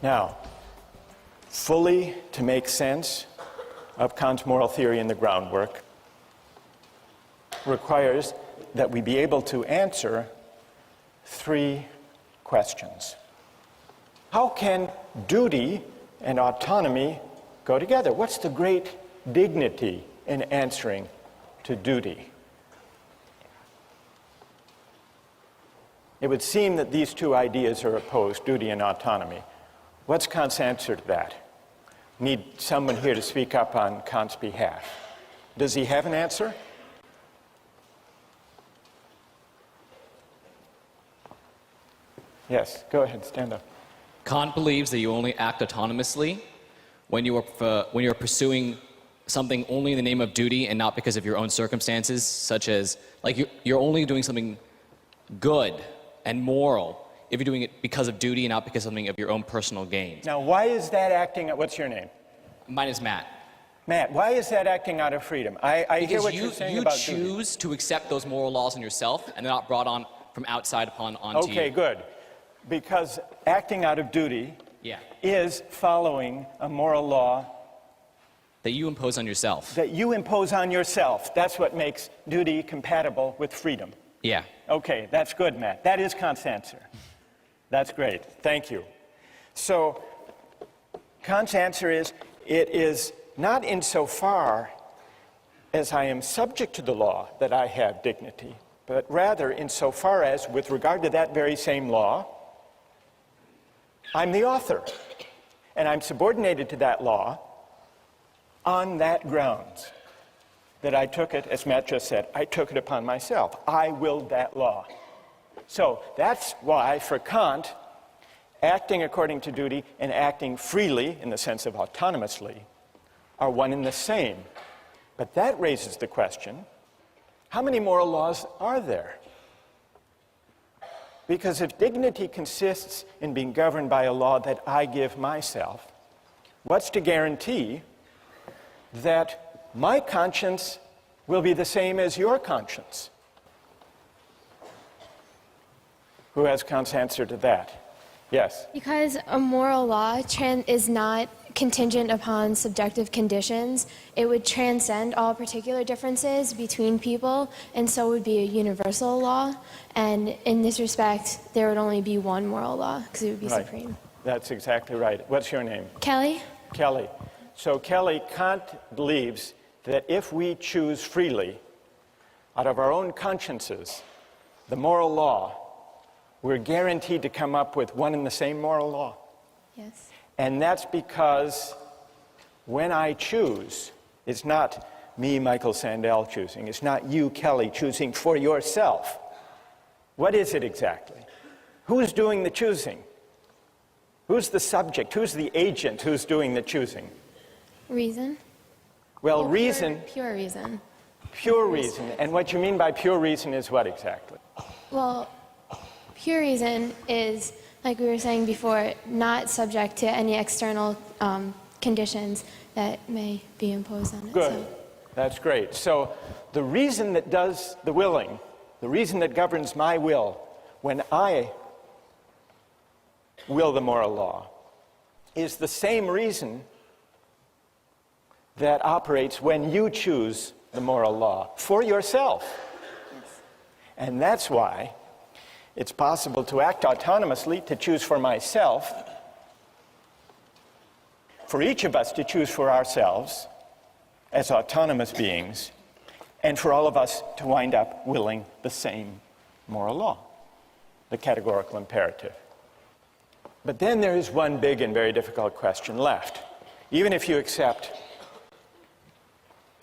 Now, fully to make sense of Kant's moral theory and the groundwork requires that we be able to answer three questions. How can duty and autonomy go together? What's the great dignity in answering to duty? It would seem that these two ideas are opposed, duty and autonomy. What's Kant's answer to that? Need someone here to speak up on Kant's behalf. Does he have an answer? Yes, go ahead, stand up. Kant believes that you only act autonomously when you are pursuing something only in the name of duty and not because of your own circumstances, such as, like, you're only doing something good and moral if you're doing it because of duty and not because of something of your own personal gain. Now, why is that acting, what's your name? Mine is Matt. Matt, why is that acting out of freedom? I hear what you're saying about duty. You choose to accept those moral laws in yourself, and they're not brought on from outside onto you. Okay, good. Because acting out of duty is following a moral law that you impose on yourself. That you impose on yourself. That's what makes duty compatible with freedom. Yeah. Okay, that's good, Matt. That is Kant's answer. That's great. Thank you. So, Kant's answer is, it is not insofar as I am subject to the law that I have dignity, but rather insofar as, with regard to that very same law, I'm the author, and I'm subordinated to that law on that grounds that I took it, as Matt just said, I took it upon myself. I willed that law. So that's why, for Kant, acting according to duty and acting freely, in the sense of autonomously, are one and the same. But that raises the question, how many moral laws are there? Because if dignity consists in being governed by a law that I give myself, what's to guarantee that my conscience will be the same as your conscience? Who has Kant's answer to that? Yes? Because a moral law is not contingent upon subjective conditions. It would transcend all particular differences between people, and so would be a universal law. And in this respect, there would only be one moral law, because it would be supreme. That's exactly right. What's your name? Kelly. Kelly. So Kelly, Kant believes that if we choose freely, out of our own consciences, the moral law, we're guaranteed to come up with one and the same moral law. Yes. And that's because when I choose, it's not me, Michael Sandel, choosing. It's not you, Kelly, choosing for yourself. What is it exactly? Who's doing the choosing? Who's the subject? Who's the agent who's doing the choosing? Reason. Well, reason. Pure reason. Pure reason. And what you mean by pure reason is what exactly? Well, pure reason is, like we were saying before, not subject to any external conditions that may be imposed on it. Good. So. That's great. So the reason that does the willing, the reason that governs my will when I will the moral law, is the same reason that operates when you choose the moral law for yourself. Yes. And that's why it's possible to act autonomously, to choose for myself, for each of us to choose for ourselves as autonomous beings, and for all of us to wind up willing the same moral law, the categorical imperative. But then there is one big and very difficult question left. Even if you accept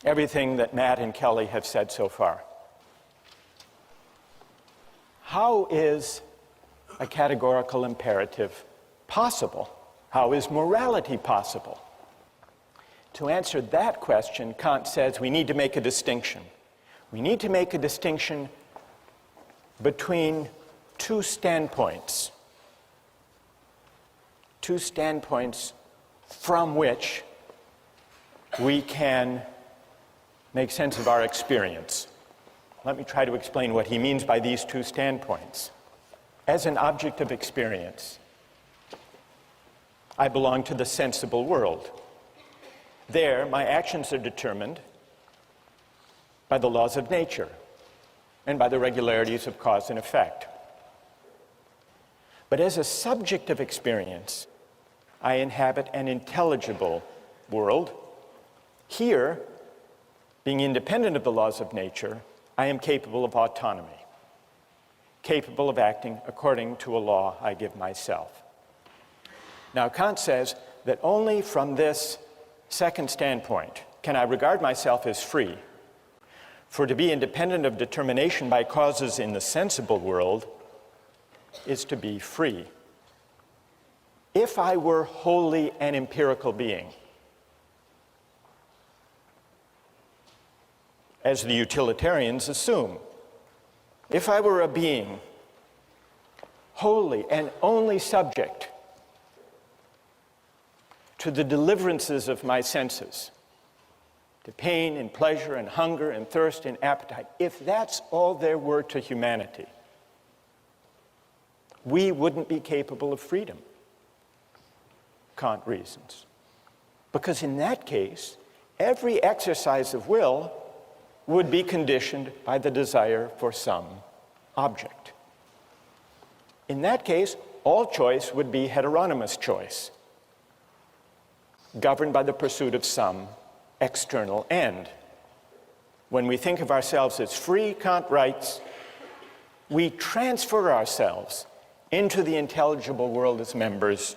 everything that Matt and Kelly have said so far, how is a categorical imperative possible? How is morality possible? To answer that question, Kant says we need to make a distinction. We need to make a distinction between two standpoints from which we can make sense of our experience. Let me try to explain what he means by these two standpoints. As an object of experience, I belong to the sensible world. There, my actions are determined by the laws of nature and by the regularities of cause and effect. But as a subject of experience, I inhabit an intelligible world. Here, being independent of the laws of nature, I am capable of autonomy, capable of acting according to a law I give myself. Now, Kant says that only from this second standpoint can I regard myself as free. For to be independent of determination by causes in the sensible world is to be free. If I were wholly an empirical being, as the utilitarians assume, if I were a being wholly and only subject to the deliverances of my senses, to pain and pleasure and hunger and thirst and appetite, if that's all there were to humanity, we wouldn't be capable of freedom, Kant reasons. Because in that case, every exercise of will would be conditioned by the desire for some object. In that case, all choice would be heteronymous choice, governed by the pursuit of some external end. When we think of ourselves as free, Kant writes, we transfer ourselves into the intelligible world as members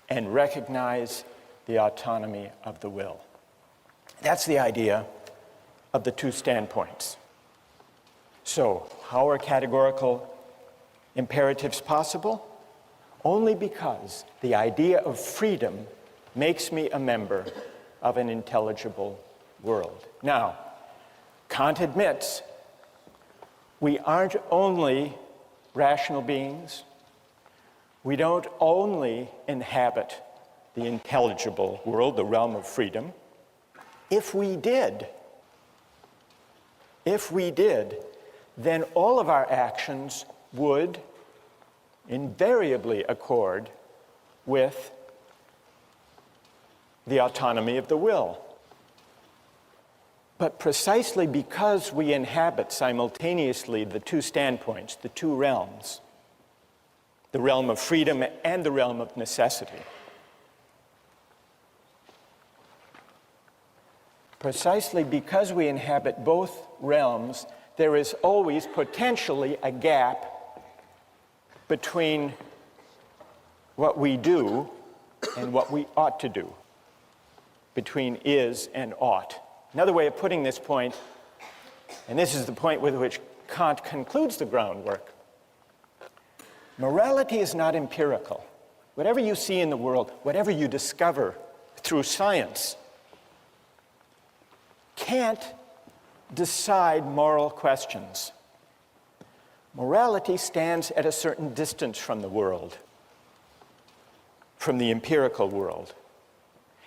and recognize the autonomy of the will. That's the idea of the two standpoints. So, how are categorical imperatives possible? Only because the idea of freedom makes me a member of an intelligible world. Now, Kant admits we aren't only rational beings. We don't only inhabit the intelligible world, the realm of freedom. If we did, then all of our actions would invariably accord with the autonomy of the will. But precisely because we inhabit simultaneously the two standpoints, the two realms, the realm of freedom and the realm of necessity, precisely because we inhabit both realms, there is always potentially a gap between what we do and what we ought to do, between is and ought. Another way of putting this point, and this is the point with which Kant concludes the groundwork, morality is not empirical. Whatever you see in the world, whatever you discover through science, can't decide moral questions. Morality stands at a certain distance from the world, from the empirical world.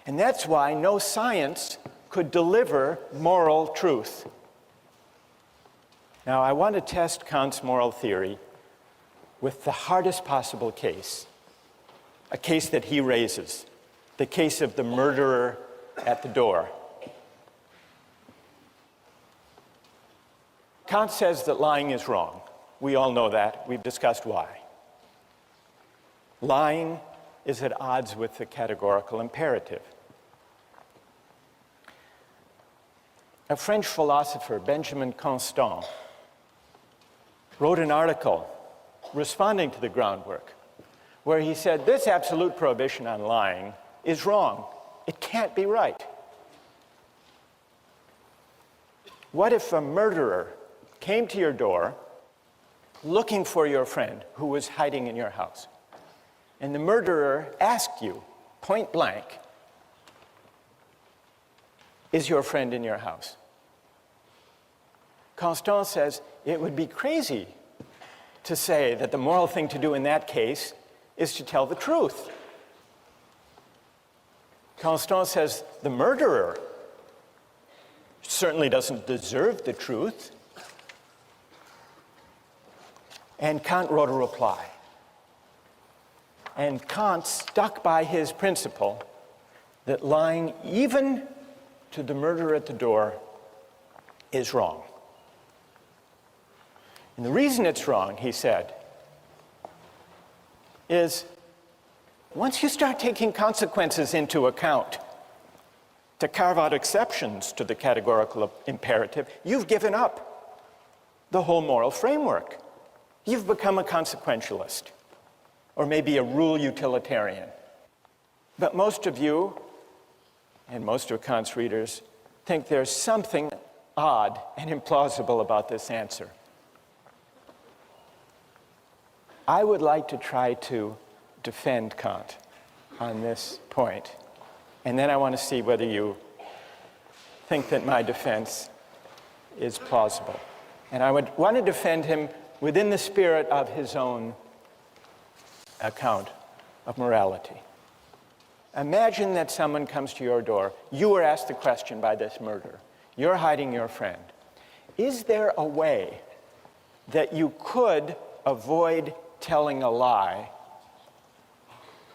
And that's why no science could deliver moral truth. Now, I want to test Kant's moral theory with the hardest possible case, a case that he raises, the case of the murderer at the door. Kant says that lying is wrong. We all know that. We've discussed why. Lying is at odds with the categorical imperative. A French philosopher, Benjamin Constant, wrote an article responding to the groundwork where he said this absolute prohibition on lying is wrong. It can't be right. What if a murderer came to your door looking for your friend who was hiding in your house, and the murderer asked you point blank, is your friend in your house? Constant says it would be crazy to say that the moral thing to do in that case is to tell the truth. Constant says the murderer certainly doesn't deserve the truth. And Kant wrote a reply. And Kant stuck by his principle that lying, even to the murderer at the door, is wrong. And the reason it's wrong, he said, is once you start taking consequences into account to carve out exceptions to the categorical imperative, you've given up the whole moral framework. You've become a consequentialist, or maybe a rule utilitarian. But most of you, and most of Kant's readers, think there's something odd and implausible about this answer. I would like to try to defend Kant on this point, and then I want to see whether you think that my defense is plausible. And I would want to defend him within the spirit of his own account of morality. Imagine that someone comes to your door. You were asked the question by this murderer. You're hiding your friend. Is there a way that you could avoid telling a lie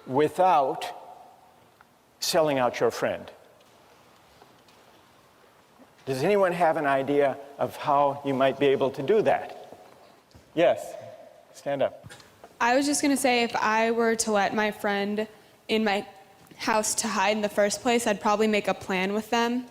without selling out your friend? Does anyone have an idea of how you might be able to do that? Yes, stand up. I was just going to say, if I were to let my friend in my house to hide in the first place, I'd probably make a plan with them.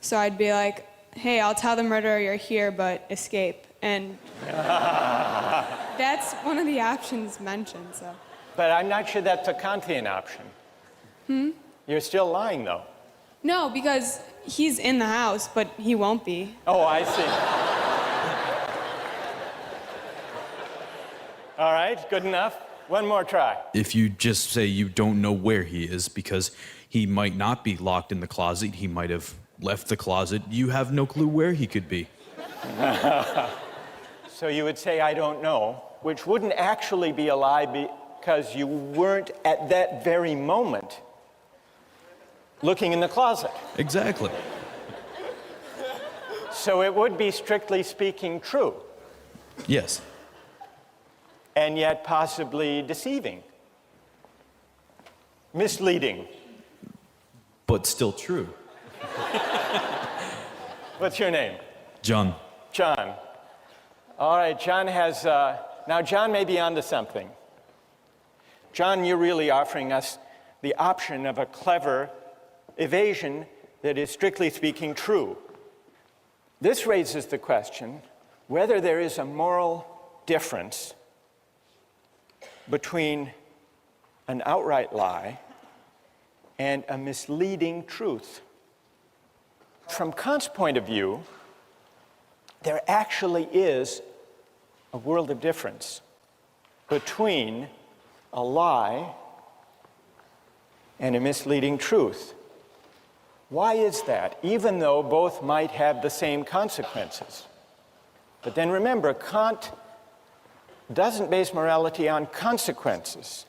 So I'd be like, hey, I'll tell the murderer you're here, but escape. And that's one of the options mentioned. So. But I'm not sure that's a Kantian option. You're still lying, though. No, because he's in the house, but he won't be. Oh, I see. All right, good enough. One more try. If you just say you don't know where he is because he might not be locked in the closet, he might have left the closet, you have no clue where he could be. So you would say, I don't know, which wouldn't actually be a lie because you weren't at that very moment looking in the closet. Exactly. So it would be, strictly speaking, true, Yes. and yet possibly deceiving, misleading. But still true. What's your name? John. John. All right, John has, now John may be onto something. John, you're really offering us the option of a clever evasion that is, strictly speaking, true. This raises the question whether there is a moral difference between an outright lie and a misleading truth. From Kant's point of view, there actually is a world of difference between a lie and a misleading truth. Why is that? Even though both might have the same consequences. But then remember, Kant doesn't base morality on consequences.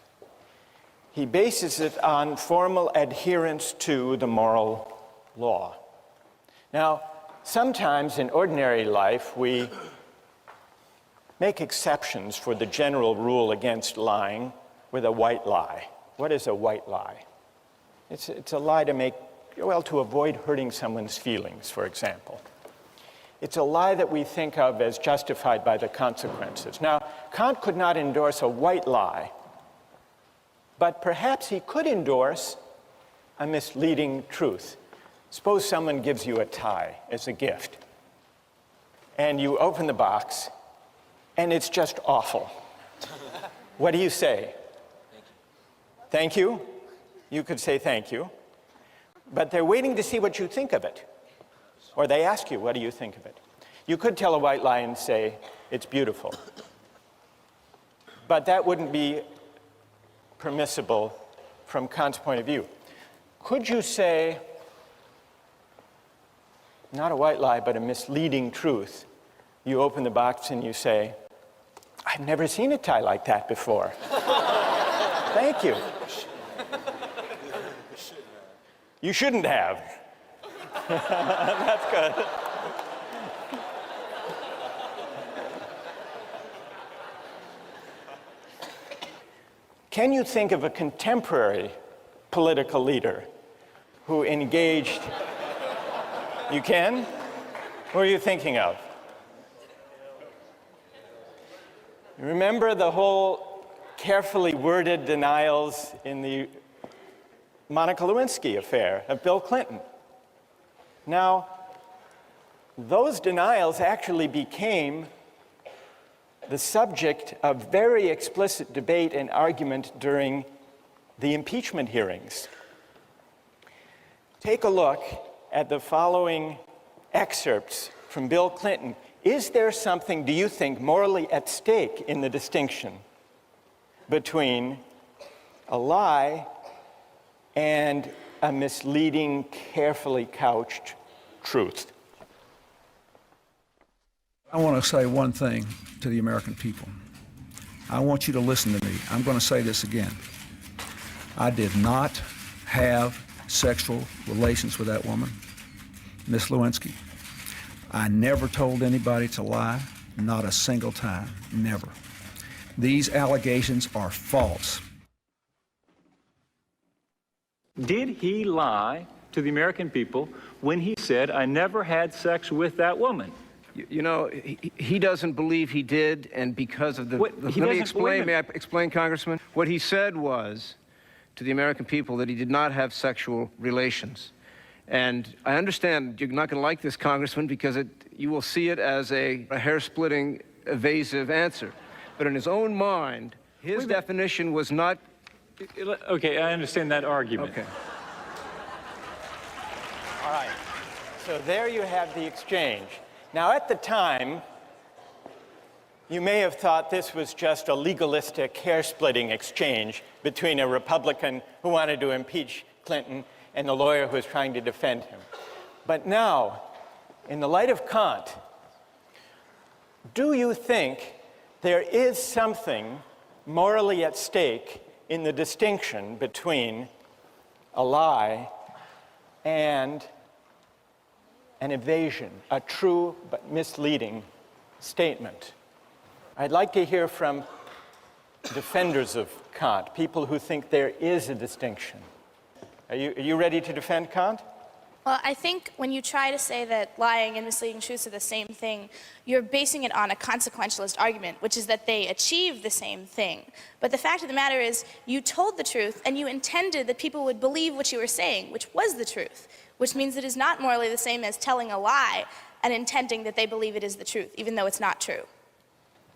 He bases it on formal adherence to the moral law. Now, sometimes in ordinary life, we make exceptions for the general rule against lying with a white lie. What is a white lie? It's a lie to make, well, to avoid hurting someone's feelings, for example. It's a lie that we think of as justified by the consequences. Now, Kant could not endorse a white lie, but perhaps he could endorse a misleading truth. Suppose someone gives you a tie as a gift, and you open the box, and it's just awful. What do you say? Thank you. You could say thank you. But they're waiting to see what you think of it. Or they ask you, what do you think of it? You could tell a white lie and say, it's beautiful. But that wouldn't be permissible from Kant's point of view. Could you say, not a white lie, but a misleading truth? You open the box and you say, I've never seen a tie like that before. Thank you. You shouldn't have. That's good. Can you think of a contemporary political leader who engaged? You can? Who are you thinking of? Remember the whole carefully worded denials in the Monica Lewinsky affair of Bill Clinton. Now, those denials actually became the subject of very explicit debate and argument during the impeachment hearings. Take a look at the following excerpts from Bill Clinton. Is there something, do you think, morally at stake in the distinction between a lie and a misleading, carefully couched truth? I want to say one thing to the American people. I want you to listen to me. I'm going to say this again. I did not have sexual relations with that woman, Miss Lewinsky. I never told anybody to lie, not a single time, never. These allegations are false. Did he lie to the American people when he said, I never had sex with that woman? You know, he doesn't believe he did, and because of the... What? Let me explain. May I explain, Congressman? What he said was to the American people that he did not have sexual relations. And I understand you're not going to like this, Congressman, because you will see it as a hair-splitting, evasive answer. But in his own mind, his definition was not... Okay, I understand that argument. Okay. All right. So there you have the exchange. Now, at the time, you may have thought this was just a legalistic, hair-splitting exchange between a Republican who wanted to impeach Clinton and the lawyer who was trying to defend him. But now, in the light of Kant, do you think there is something morally at stake in the distinction between a lie and an evasion, a true but misleading statement? I'd like to hear from defenders of Kant, people who think there is a distinction. Are you ready to defend Kant? Well, I think when you try to say that lying and misleading truths are the same thing, you're basing it on a consequentialist argument, which is that they achieve the same thing. But the fact of the matter is, you told the truth, and you intended that people would believe what you were saying, which was the truth, which means it is not morally the same as telling a lie and intending that they believe it is the truth, even though it's not true.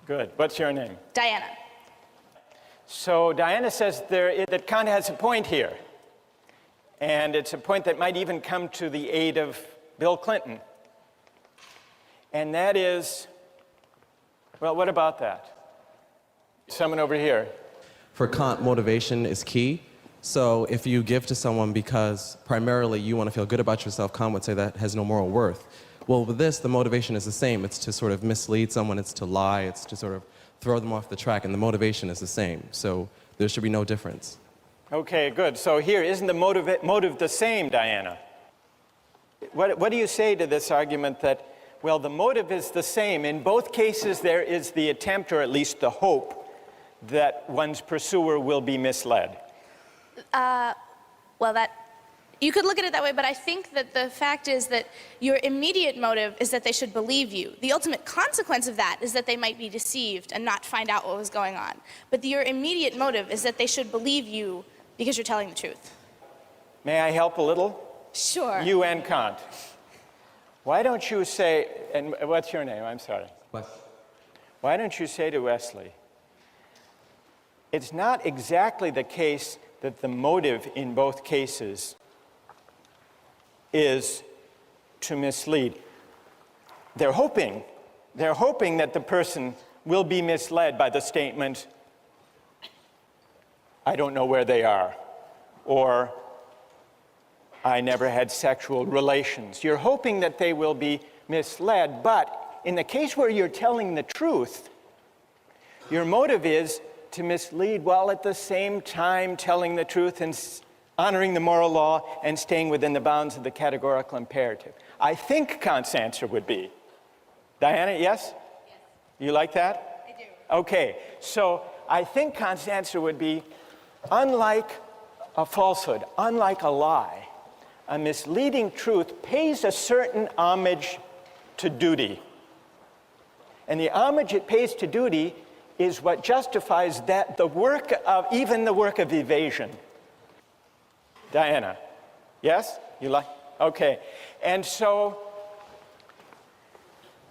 Good. What's your name? Diana. So Diana says that Kant has a point here. And it's a point that might even come to the aid of Bill Clinton. And that is, well, what about that? Someone over here. For Kant, motivation is key. So if you give to someone because primarily you want to feel good about yourself, Kant would say that has no moral worth. Well, with this, the motivation is the same. It's to sort of mislead someone, it's to lie, it's to sort of throw them off the track, and the motivation is the same. So there should be no difference. Okay, good. So here, isn't the motive the same, Diana? What do you say to this argument that, well, the motive is the same? In both cases, there is the attempt, or at least the hope, that one's pursuer will be misled. Well, you could look at it that way, but I think that the fact is that your immediate motive is that they should believe you. The ultimate consequence of that is that they might be deceived and not find out what was going on. But your immediate motive is that they should believe you because you're telling the truth. May I help a little? Sure. You and Kant. Why don't you say, and what's your name? I'm sorry. Wes. Why don't you say to Wesley, it's not exactly the case that the motive in both cases is to mislead. They're hoping that the person will be misled by the statement, I don't know where they are, or I never had sexual relations. You're hoping that they will be misled, but in the case where you're telling the truth, your motive is to mislead while at the same time telling the truth and honoring the moral law and staying within the bounds of the categorical imperative. I think Kant's answer would be, Diana, yes? Yes. You like that? I do. Okay, so I think Kant's answer would be, unlike a falsehood, unlike a lie, a misleading truth pays a certain homage to duty. And the homage it pays to duty is what justifies that even the work of evasion. Diana, yes? You like? Okay. And so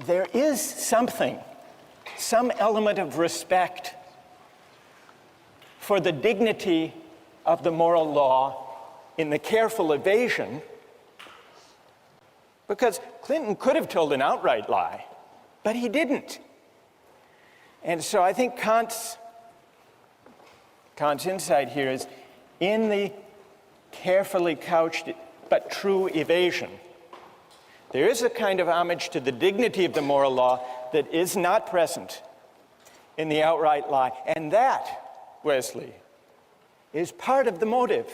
there is some element of respect for the dignity of the moral law in the careful evasion, because Clinton could have told an outright lie, but he didn't. And so I think Kant's insight here is in the carefully couched but true evasion, there is a kind of homage to the dignity of the moral law that is not present in the outright lie. And that, Wesley, is part of the motive.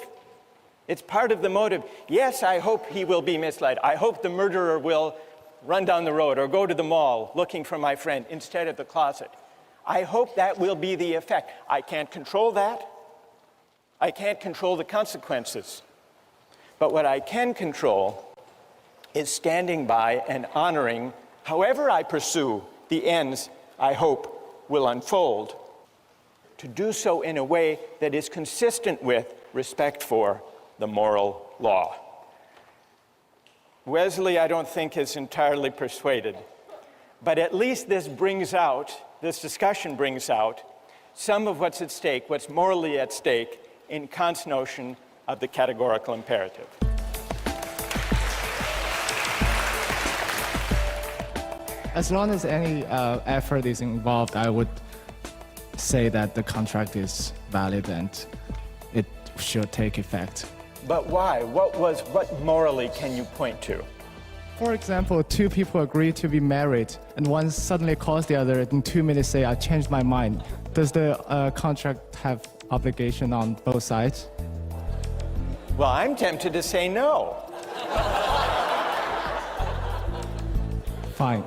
It's part of the motive. Yes, I hope he will be misled. I hope the murderer will run down the road or go to the mall looking for my friend instead of the closet. I hope that will be the effect. I can't control that. I can't control the consequences. But what I can control is standing by and honoring, however I pursue the ends I hope will unfold, to do so in a way that is consistent with respect for the moral law. Wesley, I don't think, is entirely persuaded, but at least this discussion brings out some of what's at stake, what's morally at stake in Kant's notion of the categorical imperative. As long as any effort is involved, I would say that the contract is valid and it should take effect. But why? What morally can you point to? For example, two people agree to be married, and one suddenly calls the other in 2 minutes say, I changed my mind. Does the contract have obligation on both sides? Well, I'm tempted to say no. Fine.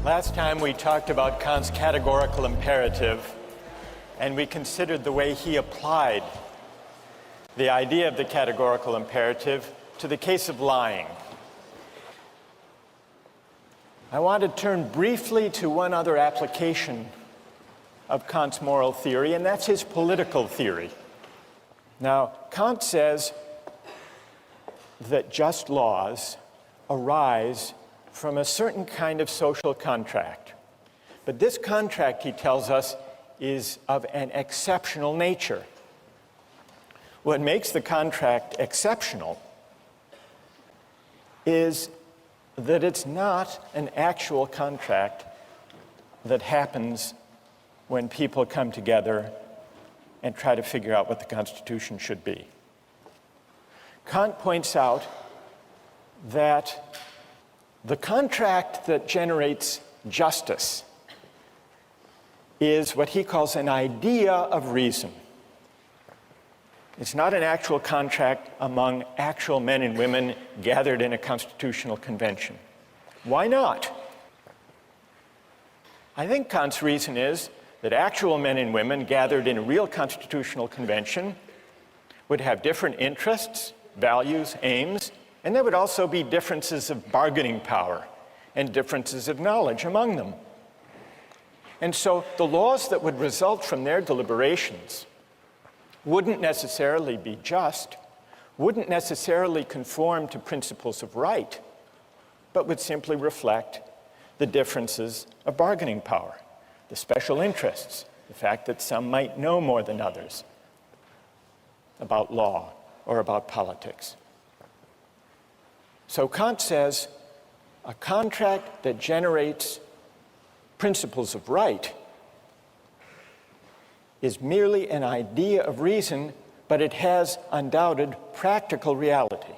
Last time we talked about Kant's categorical imperative, and we considered the way he applied the idea of the categorical imperative to the case of lying. I want to turn briefly to one other application of Kant's moral theory, and that's his political theory. Now, Kant says that just laws arise from a certain kind of social contract. But this contract, he tells us, is of an exceptional nature. What makes the contract exceptional is that it's not an actual contract that happens when people come together and try to figure out what the Constitution should be. Kant points out that the contract that generates justice is what he calls an idea of reason. It's not an actual contract among actual men and women gathered in a constitutional convention. Why not? I think Kant's reason is that actual men and women gathered in a real constitutional convention would have different interests, values, aims, and there would also be differences of bargaining power and differences of knowledge among them. And so the laws that would result from their deliberations wouldn't necessarily be just, wouldn't necessarily conform to principles of right, but would simply reflect the differences of bargaining power, the special interests, the fact that some might know more than others about law or about politics. So Kant says a contract that generates principles of right is merely an idea of reason, but it has undoubted practical reality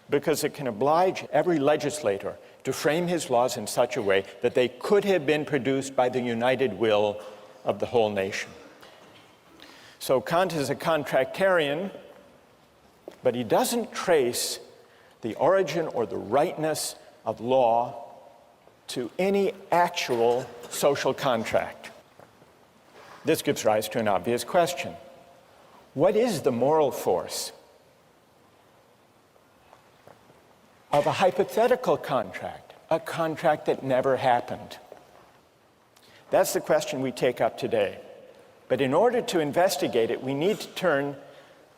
because it can oblige every legislator to frame his laws in such a way that they could have been produced by the united will of the whole nation. So Kant is a contractarian, but he doesn't trace the origin or the rightness of law to any actual social contract. This gives rise to an obvious question. What is the moral force of a hypothetical contract, a contract that never happened? That's the question we take up today. But in order to investigate it, we need to turn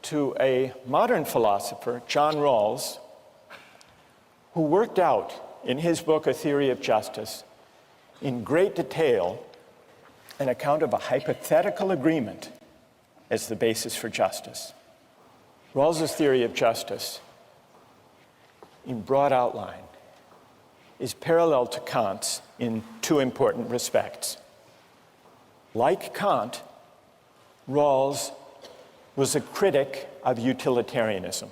to a modern philosopher, John Rawls, who worked out in his book, A Theory of Justice, in great detail, an account of a hypothetical agreement as the basis for justice. Rawls's theory of justice, in broad outline, is parallel to Kant's in two important respects. Like Kant, Rawls was a critic of utilitarianism.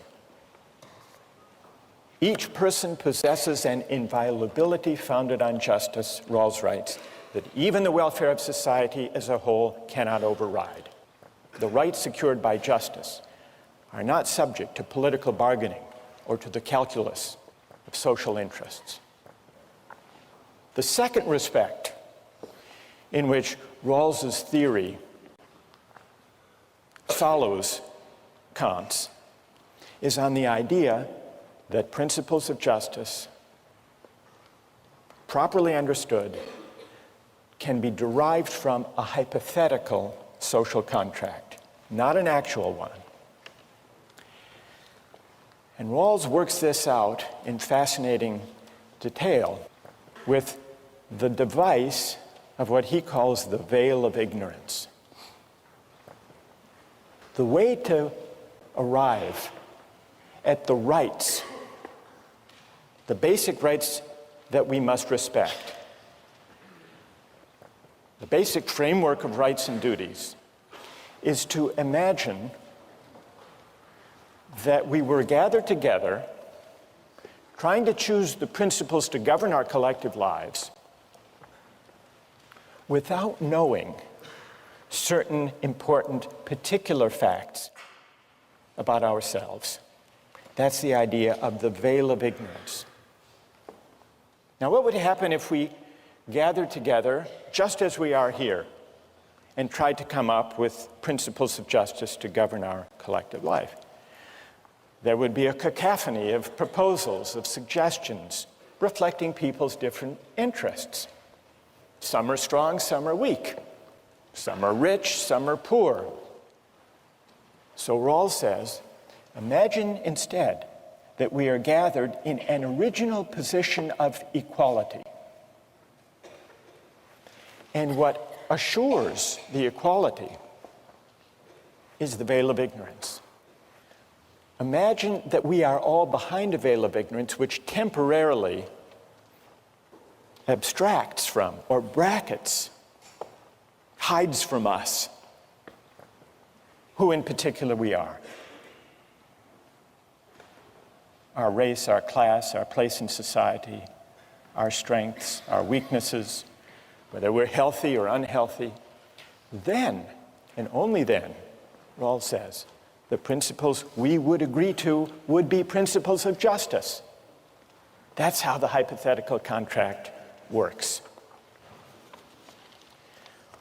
Each person possesses an inviolability founded on justice, Rawls writes, that even the welfare of society as a whole cannot override. The rights secured by justice are not subject to political bargaining or to the calculus of social interests. The second respect in which Rawls's theory follows Kant's is on the idea that principles of justice, properly understood, can be derived from a hypothetical social contract, not an actual one. And Rawls works this out in fascinating detail with the device of what he calls the veil of ignorance. The way to arrive at the rights, the basic rights that we must respect, the basic framework of rights and duties, is to imagine that we were gathered together trying to choose the principles to govern our collective lives without knowing certain important particular facts about ourselves. That's the idea of the veil of ignorance. Now, what would happen if we gathered together just as we are here and tried to come up with principles of justice to govern our collective life? There would be a cacophony of proposals, of suggestions, reflecting people's different interests. Some are strong, some are weak. Some are rich, some are poor. So Rawls says, imagine instead that we are gathered in an original position of equality. And what assures the equality is the veil of ignorance. Imagine that we are all behind a veil of ignorance which temporarily abstracts from or brackets, hides from us who in particular we are. Our race, our class, our place in society, our strengths, our weaknesses, whether we're healthy or unhealthy. Then, and only then, Rawls says, the principles we would agree to would be principles of justice. That's how the hypothetical contract works.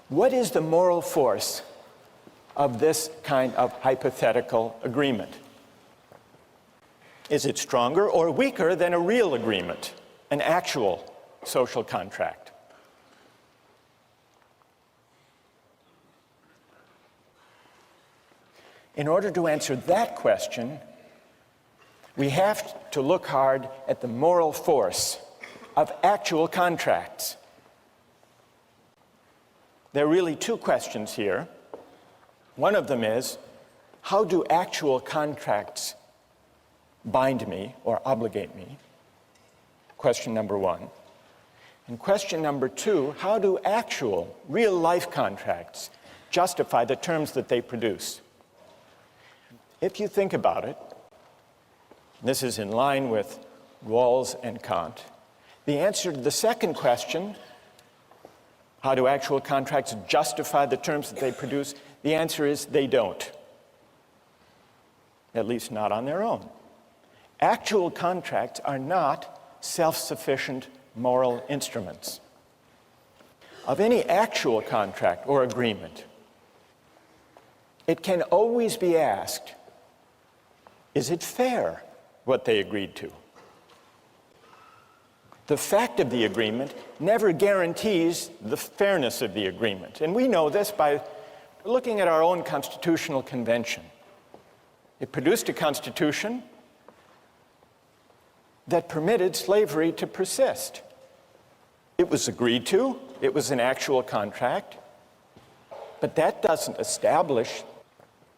What is the moral force of this kind of hypothetical agreement? Is it stronger or weaker than a real agreement, an actual social contract? In order to answer that question, we have to look hard at the moral force of actual contracts. There are really two questions here. One of them is, how do actual contracts bind me or obligate me? Question number one. And question number two, how do actual, real-life contracts justify the terms that they produce? If you think about it, this is in line with Rawls and Kant, the answer to the second question, how do actual contracts justify the terms that they produce? The answer is they don't. At least not on their own. Actual contracts are not self-sufficient moral instruments. Of any actual contract or agreement, it can always be asked, is it fair what they agreed to? The fact of the agreement never guarantees the fairness of the agreement. And we know this by looking at our own constitutional convention. It produced a constitution that permitted slavery to persist. It was agreed to, it was an actual contract, but that doesn't establish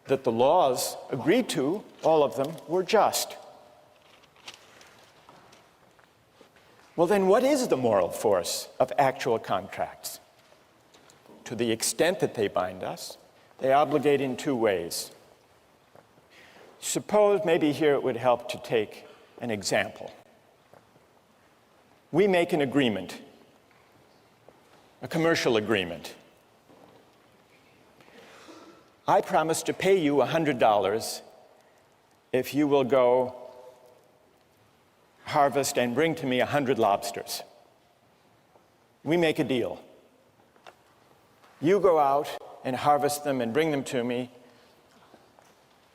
that the laws agreed to, all of them, were just. Well, then what is the moral force of actual contracts? To the extent that they bind us, they obligate in two ways. Suppose, maybe here it would help to take an example. We make an agreement, a commercial agreement. I promise to pay you $100 if you will go harvest and bring to me 100 lobsters. We make a deal. You go out and harvest them and bring them to me.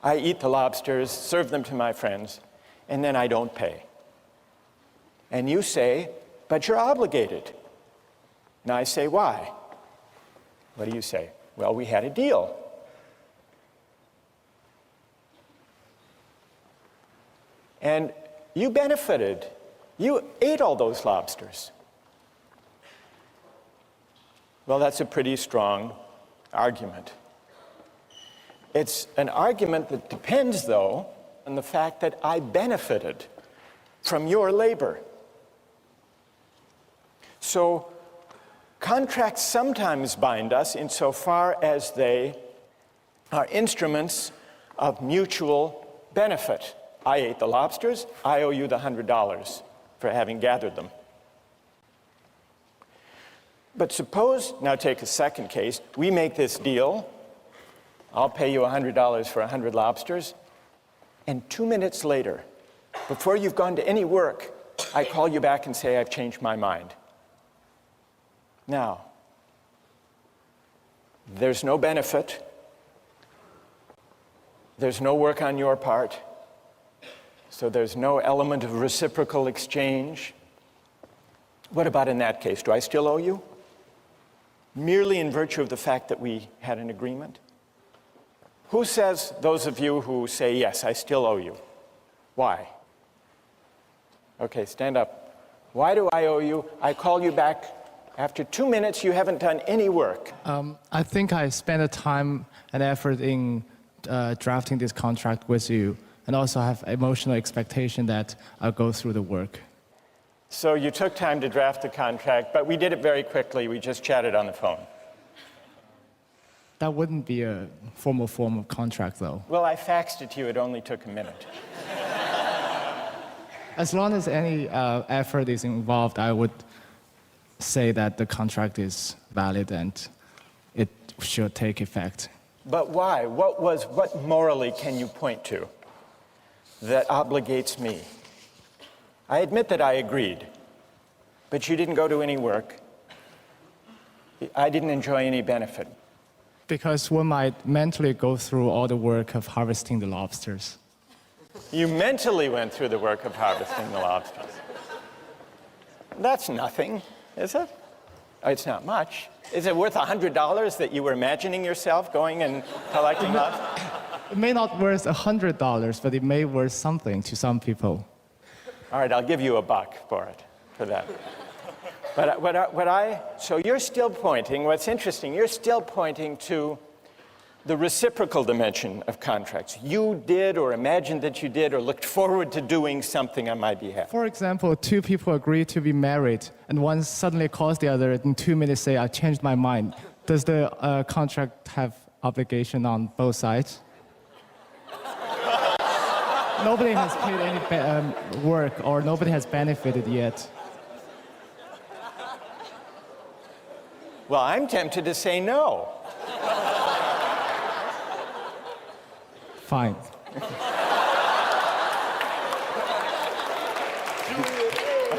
I eat the lobsters, serve them to my friends, and then I don't pay. And you say, but you're obligated. And I say, why? What do you say? Well, we had a deal. And you benefited. You ate all those lobsters. Well, that's a pretty strong argument. It's an argument that depends, though, on the fact that I benefited from your labor. So contracts sometimes bind us insofar as they are instruments of mutual benefit. I ate the lobsters, I owe you the $100 for having gathered them. But suppose, now take a second case, we make this deal, I'll pay you $100 for 100 lobsters, and 2 minutes later, before you've gone to any work, I call you back and say, I've changed my mind. Now, there's no benefit, there's no work on your part, so there's no element of reciprocal exchange. What about in that case? Do I still owe you? Merely in virtue of the fact that we had an agreement? Who says, those of you who say, yes, I still owe you? Why? Okay, stand up. Why do I owe you? I call you back. After 2 minutes, you haven't done any work. I think I spent the time and effort in drafting this contract with you, and also have emotional expectation that I'll go through the work. So you took time to draft the contract, but we did it very quickly. We just chatted on the phone. That wouldn't be a formal form of contract, though. Well, I faxed it to you. It only took a minute. As long as any effort is involved, I would say that the contract is valid and it should take effect. But why? What morally can you point to that obligates me? I admit that I agreed, but you didn't go to any work. I didn't enjoy any benefit. Because one might mentally go through all the work of harvesting the lobsters. You mentally went through the work of harvesting the lobsters. That's nothing, is it? It's not much. Is it worth $100 that you were imagining yourself going and collecting lobsters? It may not worth $100, but it may worth something to some people. All right, I'll give you $1 for that. But so you're still pointing, what's interesting, you're still pointing to the reciprocal dimension of contracts. You did or imagined that you did or looked forward to doing something on my behalf. For example, two people agree to be married, and one suddenly calls the other in 2 minutes say, I changed my mind. Does the contract have obligation on both sides? Nobody has paid any work, or nobody has benefited yet. Well, I'm tempted to say no. Fine.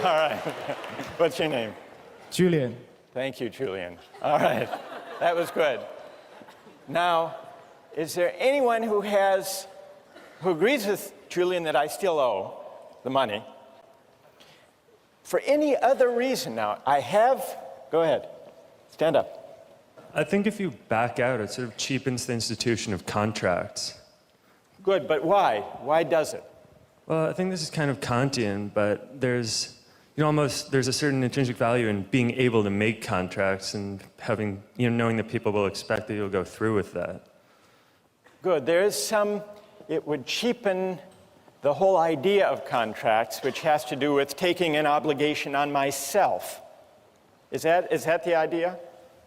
All right. What's your name? Julian. Thank you, Julian. All right. That was good. Now, is there anyone who agrees with Julian that I still owe the money? For any other reason now, go ahead, stand up. I think if you back out, it sort of cheapens the institution of contracts. Good, but why? Why does it? Well, I think this is kind of Kantian, but there's a certain intrinsic value in being able to make contracts and having, knowing that people will expect that you'll go through with that. Good, it would cheapen the whole idea of contracts, which has to do with taking an obligation on myself. Is that the idea?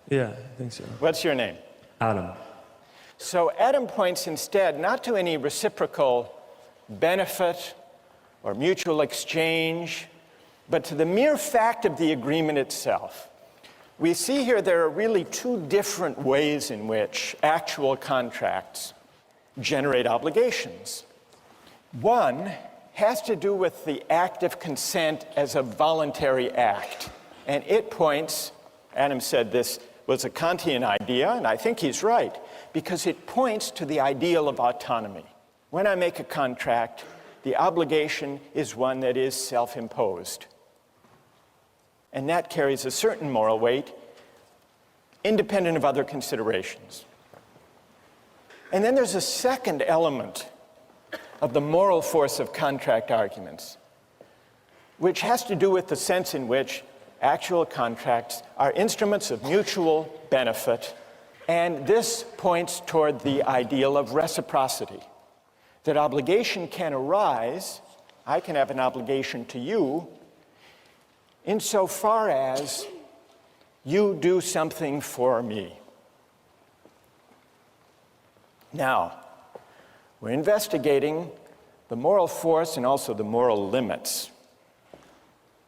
Yeah, I think so. What's your name? Adam. So Adam points instead not to any reciprocal benefit or mutual exchange, but to the mere fact of the agreement itself. We see here there are really two different ways in which actual contracts generate obligations. One has to do with the act of consent as a voluntary act. And it points, Adam said this was a Kantian idea, and I think he's right, because it points to the ideal of autonomy. When I make a contract, the obligation is one that is self-imposed. And that carries a certain moral weight, independent of other considerations. And then there's a second element of the moral force of contract arguments, which has to do with the sense in which actual contracts are instruments of mutual benefit, and this points toward the ideal of reciprocity. That obligation can arise, I can have an obligation to you, insofar as you do something for me. Now, we're investigating the moral force and also the moral limits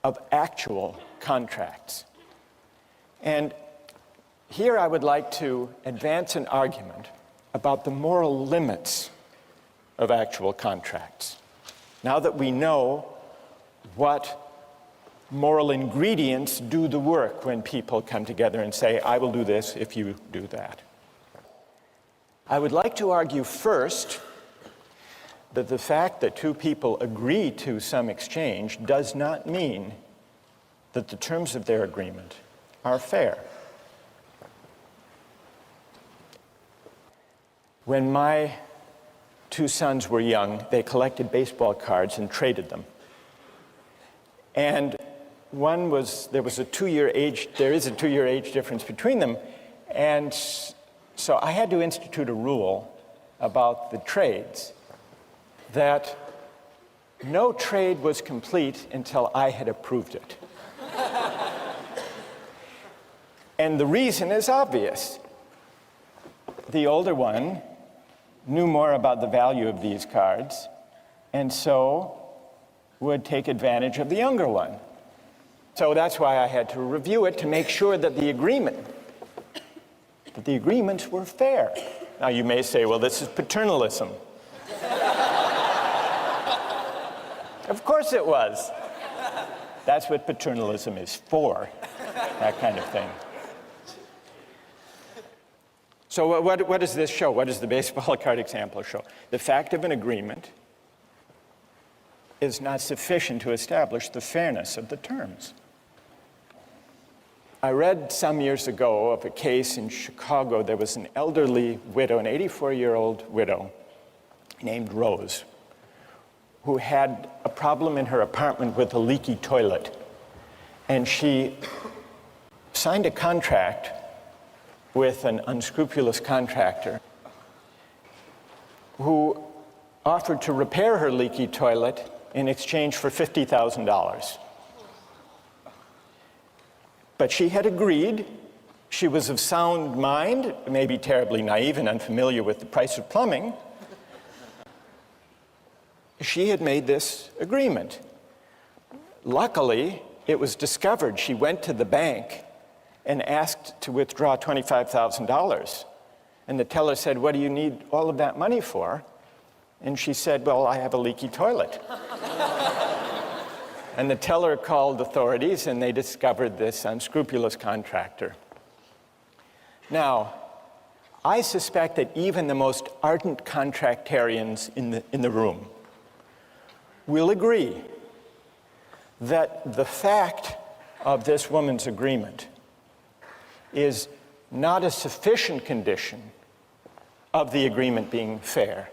of actual contracts. And here I would like to advance an argument about the moral limits of actual contracts. Now that we know what moral ingredients do the work when people come together and say, I will do this if you do that. I would like to argue first that the fact that two people agree to some exchange does not mean that the terms of their agreement are fair. When my two sons were young, they collected baseball cards and traded them. And there is a 2-year age difference between them, and so I had to institute a rule about the trades that no trade was complete until I had approved it. And the reason is obvious. The older one knew more about the value of these cards, and so would take advantage of the younger one. So that's why I had to review it to make sure that the agreements were fair. Now you may say, well, this is paternalism. Of course it was. That's what paternalism is for, that kind of thing. So what does this show? What does the baseball card example show? The fact of an agreement is not sufficient to establish the fairness of the terms. I read some years ago of a case in Chicago. There was an elderly widow, an 84-year-old widow named Rose, who had a problem in her apartment with a leaky toilet. And she signed a contract with an unscrupulous contractor who offered to repair her leaky toilet in exchange for $50,000. But she had agreed. She was of sound mind, maybe terribly naive and unfamiliar with the price of plumbing. She had made this agreement. Luckily, it was discovered. She went to the bank and asked to withdraw $25,000. And the teller said, what do you need all of that money for? And she said, well, I have a leaky toilet. And the teller called authorities, and they discovered this unscrupulous contractor. Now, I suspect that even the most ardent contractarians in the room will agree that the fact of this woman's agreement is not a sufficient condition of the agreement being fair.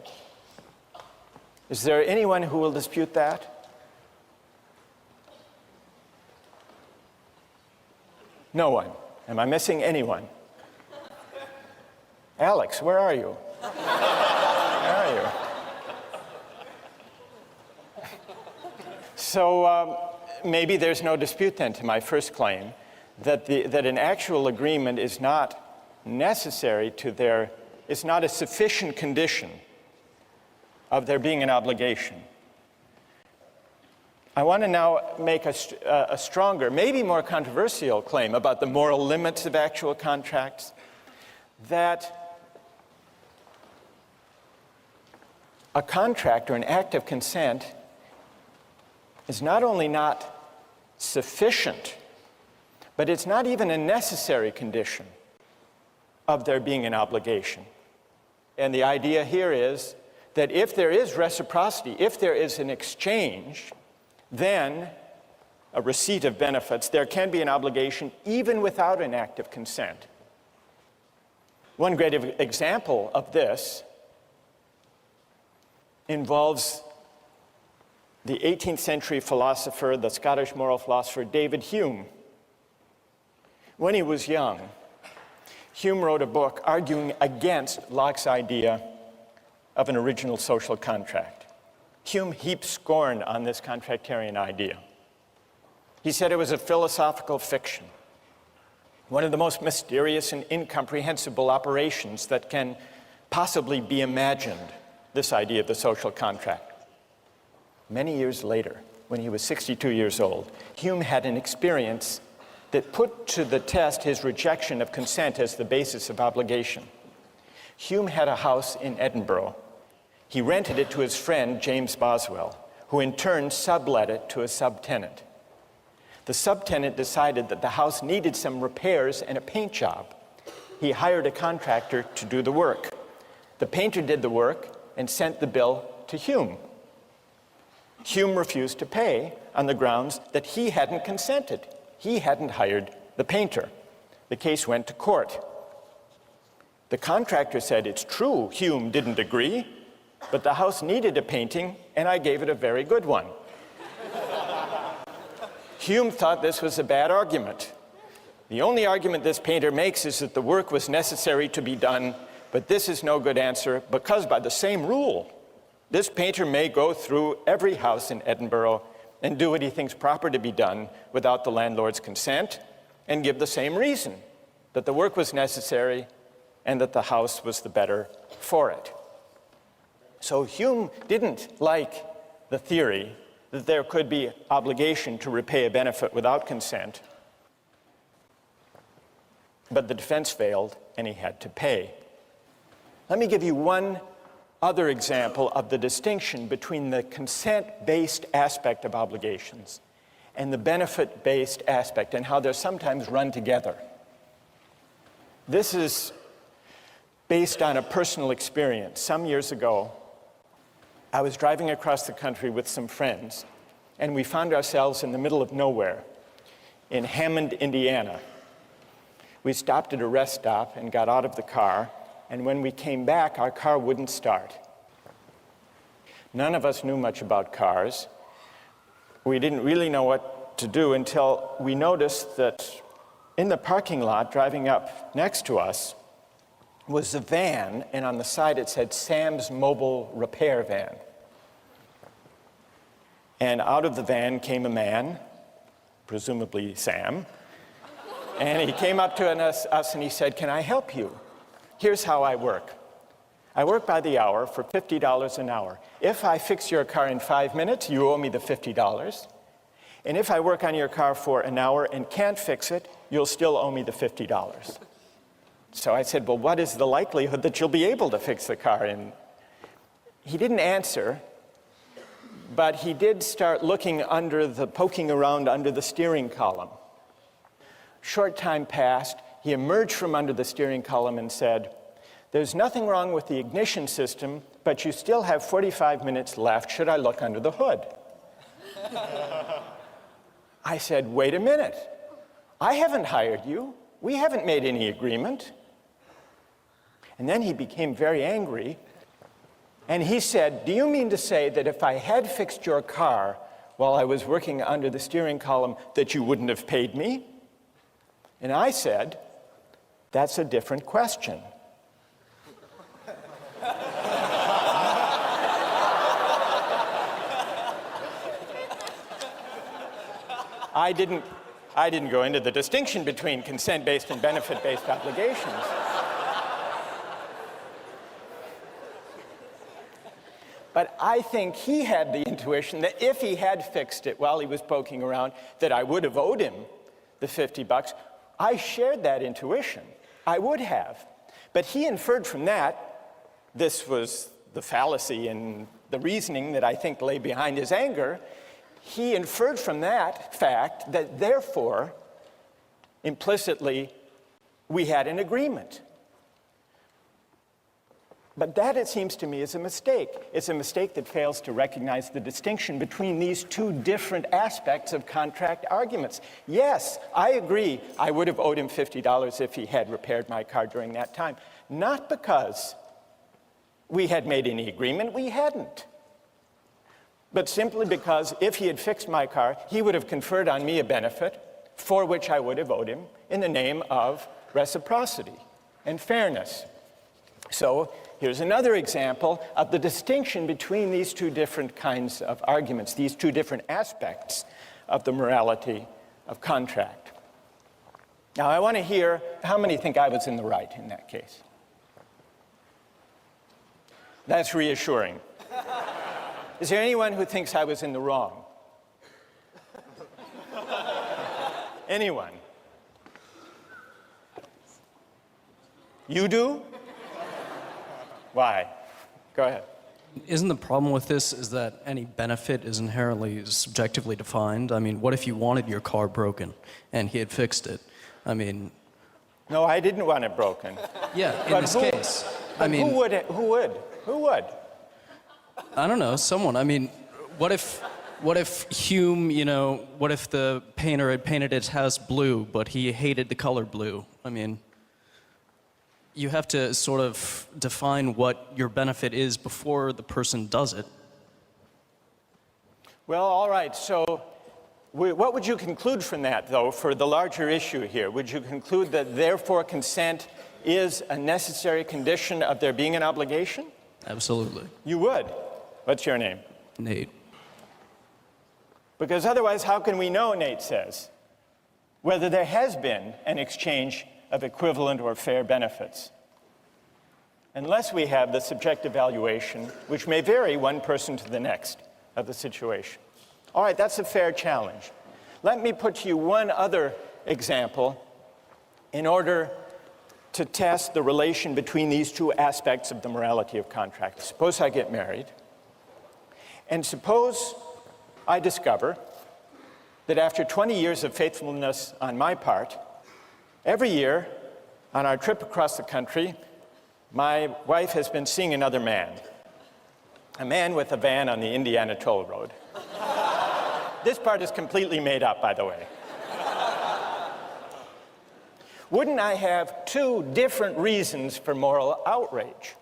Is there anyone who will dispute that? No one. Am I missing anyone? Alex, where are you? Where are you? So maybe there's no dispute then to my first claim that an actual agreement is not necessary to it's not a sufficient condition of there being an obligation. I want to now make a stronger, maybe more controversial claim about the moral limits of actual contracts, that a contract or an act of consent is not only not sufficient, but it's not even a necessary condition of there being an obligation. And the idea here is that if there is reciprocity, if there is an exchange, then a receipt of benefits, there can be an obligation even without an act of consent. One great example of this involves the 18th century philosopher, the Scottish moral philosopher David Hume. When he was young, Hume wrote a book arguing against Locke's idea of an original social contract. Hume heaped scorn on this contractarian idea. He said it was a philosophical fiction, one of the most mysterious and incomprehensible operations that can possibly be imagined, this idea of the social contract. Many years later, when he was 62 years old, Hume had an experience that put to the test his rejection of consent as the basis of obligation. Hume had a house in Edinburgh. He rented it to his friend, James Boswell, who in turn sublet it to a subtenant. The subtenant decided that the house needed some repairs and a paint job. He hired a contractor to do the work. The painter did the work and sent the bill to Hume. Hume refused to pay on the grounds that he hadn't consented. He hadn't hired the painter. The case went to court. The contractor said, "It's true, Hume didn't agree, but the house needed a painting, and I gave it a very good one." Hume thought this was a bad argument. The only argument this painter makes is that the work was necessary to be done, but this is no good answer because by the same rule, this painter may go through every house in Edinburgh and do what he thinks proper to be done without the landlord's consent and give the same reason, that the work was necessary and that the house was the better for it. So Hume didn't like the theory that there could be obligation to repay a benefit without consent, but the defense failed and he had to pay. Let me give you one other example of the distinction between the consent-based aspect of obligations and the benefit-based aspect and how they're sometimes run together. This is based on a personal experience. Some years ago, I was driving across the country with some friends, and we found ourselves in the middle of nowhere in Hammond, Indiana. We stopped at a rest stop and got out of the car, and when we came back, our car wouldn't start. None of us knew much about cars. We didn't really know what to do until we noticed that in the parking lot, driving up next to us, was a van, and on the side it said Sam's Mobile Repair Van. And out of the van came a man, presumably Sam, and he came up to us and he said, "Can I help you? Here's how I work. I work by the hour for $50 an hour. If I fix your car in 5 minutes, you owe me the $50. And if I work on your car for an hour and can't fix it, you'll still owe me the $50. So I said, "Well, what is the likelihood that you'll be able to fix the car?" And he didn't answer, but he did start poking around under the steering column. Short time passed. He emerged from under the steering column and said, "There's nothing wrong with the ignition system, but you still have 45 minutes left. Should I look under the hood?" I said, "Wait a minute. I haven't hired you. We haven't made any agreement." And then he became very angry, and he said, "Do you mean to say that if I had fixed your car while I was working under the steering column, that you wouldn't have paid me?" And I said, "That's a different question." I didn't go into the distinction between consent-based and benefit-based obligations. But I think he had the intuition that if he had fixed it while he was poking around, that I would have owed him the $50. I shared that intuition. I would have. But he inferred from that, this was the fallacy in the reasoning that I think lay behind his anger, he inferred from that fact that therefore, implicitly, we had an agreement. But that, it seems to me, is a mistake. It's a mistake that fails to recognize the distinction between these two different aspects of contract arguments. Yes, I agree, I would have owed him $50 if he had repaired my car during that time. Not because we had made any agreement, we hadn't. But simply because if he had fixed my car, he would have conferred on me a benefit for which I would have owed him in the name of reciprocity and fairness. So here's another example of the distinction between these two different kinds of arguments, these two different aspects of the morality of contract. Now, I want to hear how many think I was in the right in that case. That's reassuring. Is there anyone who thinks I was in the wrong? Anyone? You do? Why? Go ahead. Isn't the problem with this is that any benefit is inherently subjectively defined? I mean, what if you wanted your car broken and he had fixed it? I mean... No, I didn't want it broken. Yeah, in this case. I mean... Who would? I don't know, someone. I mean, what if Hume, what if the painter had painted his house blue, but he hated the color blue? I mean... You have to sort of define what your benefit is before the person does it. Well, all right, so what would you conclude from that, though, for the larger issue here? Would you conclude that therefore consent is a necessary condition of there being an obligation? Absolutely. You would? What's your name? Nate. Because otherwise, how can we know, Nate says, whether there has been an exchange of equivalent or fair benefits, unless we have the subjective valuation, which may vary one person to the next of the situation. All right, that's a fair challenge. Let me put to you one other example in order to test the relation between these two aspects of the morality of contract. Suppose I get married, and suppose I discover that after 20 years of faithfulness on my part, every year, on our trip across the country, my wife has been seeing another man, a man with a van on the Indiana toll road. This part is completely made up, by the way. Wouldn't I have two different reasons for moral outrage?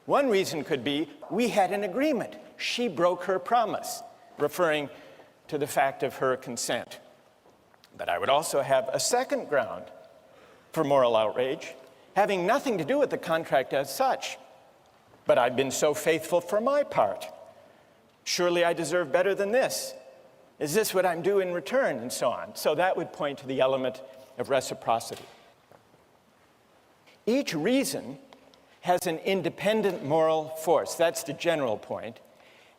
One reason could be we had an agreement. She broke her promise, referring to the fact of her consent. But I would also have a second ground for moral outrage, having nothing to do with the contract as such. But I've been so faithful for my part. Surely I deserve better than this. Is this what I'm due in return? And so on. So that would point to the element of reciprocity. Each reason has an independent moral force. That's the general point.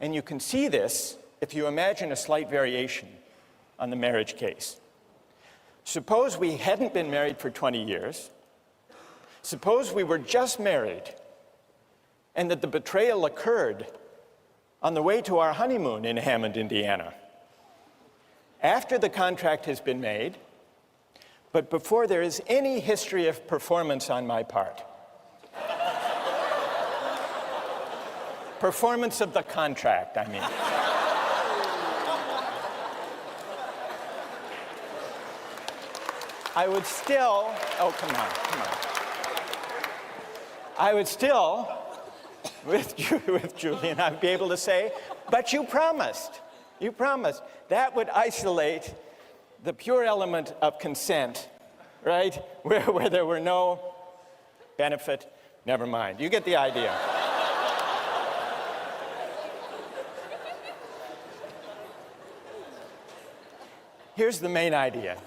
And you can see this if you imagine a slight variation on the marriage case. Suppose we hadn't been married for 20 years. Suppose we were just married and that the betrayal occurred on the way to our honeymoon in Hammond, Indiana. After the contract has been made, but before there is any history of performance on my part. Performance of the contract, I mean. I would still, oh, come on. I would still, with Julian, I'd be able to say, but you promised. You promised. That would isolate the pure element of consent, right? Where there were no benefit, never mind. You get the idea. Here's the main idea.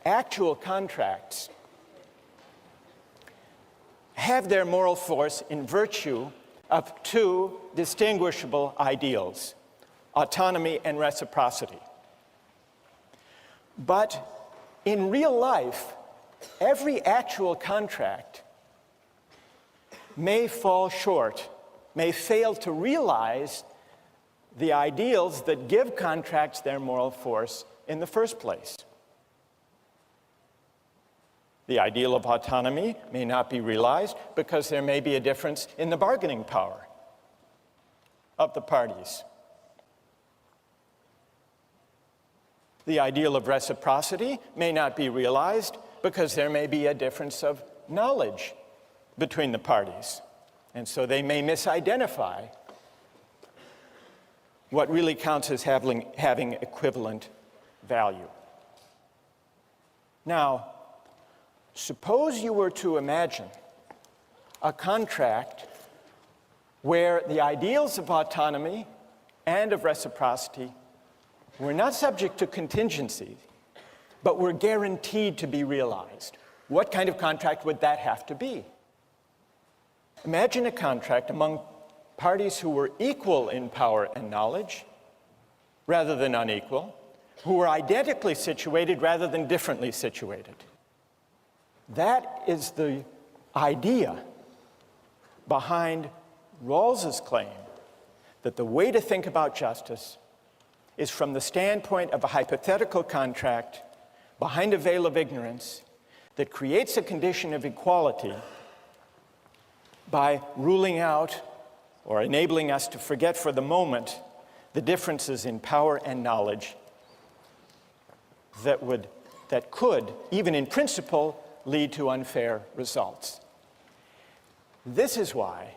Actual contracts have their moral force in virtue of two distinguishable ideals, autonomy and reciprocity. But in real life, every actual contract may fall short, may fail to realize the ideals that give contracts their moral force in the first place. The ideal of autonomy may not be realized because there may be a difference in the bargaining power of the parties. The ideal of reciprocity may not be realized because there may be a difference of knowledge between the parties. And so they may misidentify what really counts as having equivalent value. Now, suppose you were to imagine a contract where the ideals of autonomy and of reciprocity were not subject to contingency, but were guaranteed to be realized. What kind of contract would that have to be? Imagine a contract among parties who were equal in power and knowledge rather than unequal, who were identically situated rather than differently situated. That is the idea behind Rawls's claim that the way to think about justice is from the standpoint of a hypothetical contract behind a veil of ignorance that creates a condition of equality by ruling out or enabling us to forget for the moment the differences in power and knowledge that could, even in principle, lead to unfair results. This is why,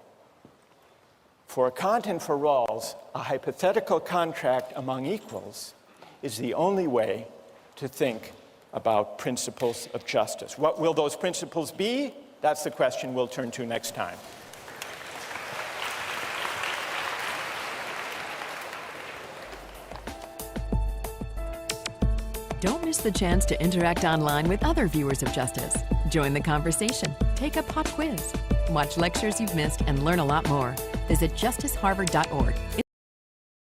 for Kant and for Rawls, a hypothetical contract among equals is the only way to think about principles of justice. What will those principles be? That's the question we'll turn to next time. Don't miss the chance to interact online with other viewers of Justice. Join the conversation, take a pop quiz, watch lectures you've missed, and learn a lot more. Visit justiceharvard.org.